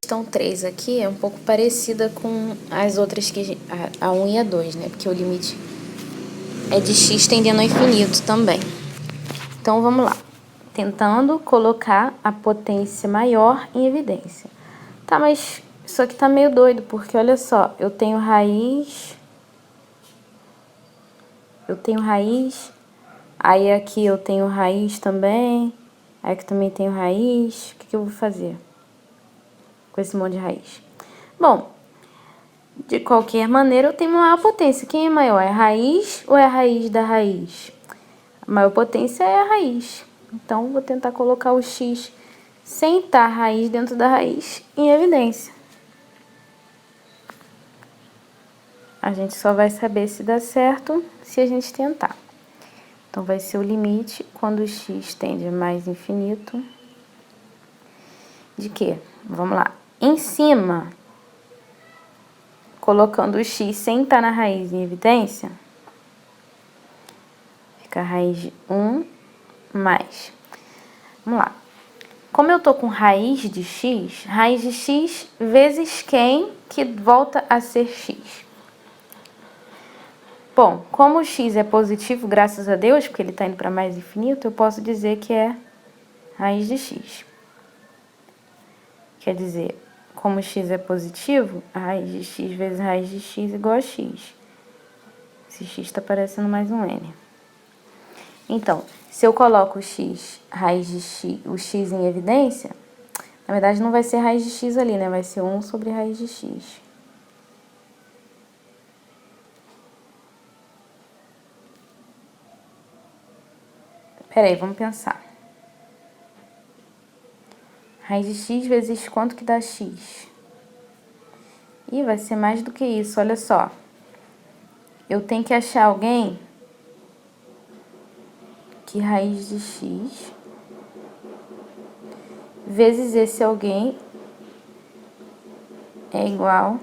Questão 3 aqui é um pouco parecida com as outras, que a 1 e a 2, né? Porque o limite é de x tendendo ao infinito também. Então, vamos lá. Tentando colocar a potência maior em evidência. Tá, mas isso aqui tá meio doido, porque olha só, eu tenho raiz, aí aqui eu tenho raiz também, aí aqui também tenho raiz. O que eu vou fazer com esse monte de raiz? Bom, de qualquer maneira eu tenho maior potência. Quem é maior? É a raiz ou é a raiz da raiz? A maior potência é a raiz. Então, vou tentar colocar o x sem estar a raiz dentro da raiz em evidência. A gente só vai saber se dá certo se a gente tentar. Então, vai ser o limite quando o x tende a mais infinito. De quê? Vamos lá. Em cima, colocando o x sem estar na raiz em evidência, fica a raiz de 1 mais. Vamos lá. Como eu tô com raiz de x vezes quem que volta a ser x? Bom, como o x é positivo, graças a Deus, porque ele tá indo para mais infinito, eu posso dizer que é raiz de x. Quer dizer, como x é positivo, a raiz de x vezes raiz de x igual a x. Esse x tá parecendo mais um n. Então, se eu coloco o x, raiz de x, o x em evidência, na verdade não vai ser raiz de x ali, né? Vai ser 1 sobre raiz de x. Peraí, vamos pensar. Raiz de x vezes quanto que dá x? Ih, vai ser mais do que isso, olha só. Eu tenho que achar alguém que raiz de x vezes esse alguém é igual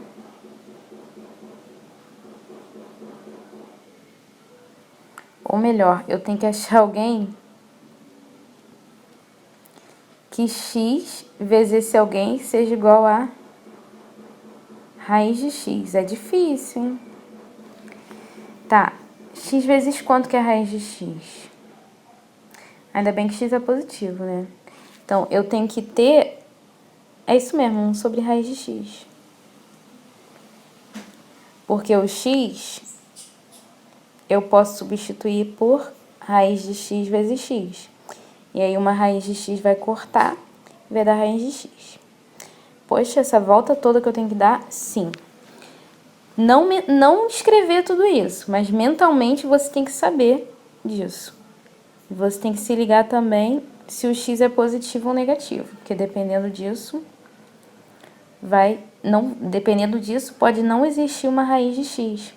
ou melhor, eu tenho que achar alguém que x vezes esse alguém seja igual a raiz de x. É difícil, hein? Tá, x vezes quanto que é a raiz de x? Ainda bem que x é positivo, né? Então, eu tenho que ter... É isso mesmo, 1 sobre raiz de x. Porque o x, eu posso substituir por raiz de x vezes x. E aí, uma raiz de x vai cortar e vai dar raiz de x. Poxa, essa volta toda que eu tenho que dar? Sim. Não escrever tudo isso, mas mentalmente você tem que saber disso. E você tem que se ligar também se o x é positivo ou negativo, porque dependendo disso, dependendo disso, pode não existir uma raiz de x.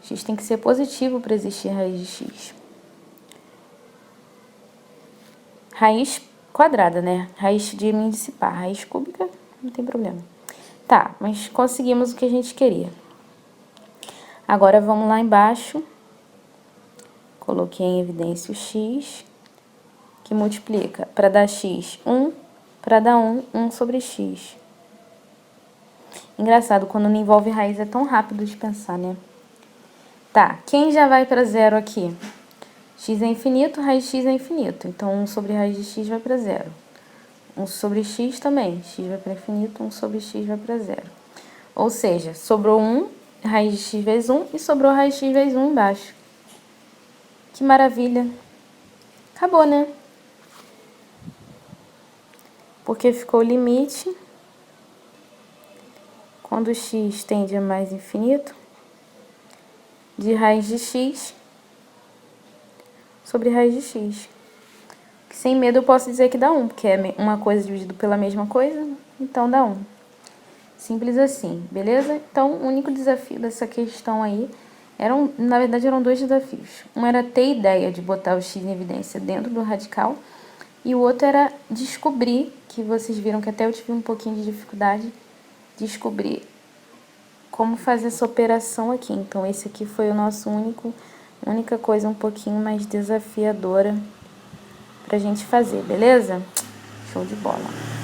X tem que ser positivo para existir raiz de x. Raiz quadrada, né? Raiz de índice par. Raiz cúbica, não tem problema. Tá, mas conseguimos o que a gente queria. Agora, vamos lá embaixo. Coloquei em evidência o x, que multiplica para dar x, 1, para dar 1, 1 sobre x. Engraçado, quando não envolve raiz é tão rápido de pensar, né? Tá, quem já vai para zero aqui? X é infinito, raiz de x é infinito. Então, 1 sobre raiz de x vai para zero. 1 sobre x também. X vai para infinito, 1 sobre x vai para zero. Ou seja, sobrou 1, raiz de x vezes 1, e sobrou raiz de x vezes 1 embaixo. Que maravilha. Acabou, né? Porque ficou o limite quando x tende a mais infinito de raiz de x sobre raiz de x. Sem medo eu posso dizer que dá 1, porque é uma coisa dividida pela mesma coisa, então dá 1. Simples assim, beleza? Então, o único desafio dessa questão aí, na verdade eram 2 desafios. Um era ter ideia de botar o x em evidência dentro do radical, e o outro era descobrir, que vocês viram que até eu tive um pouquinho de dificuldade, descobrir como fazer essa operação aqui. Então, esse aqui foi o nosso única coisa um pouquinho mais desafiadora pra gente fazer, beleza? Show de bola!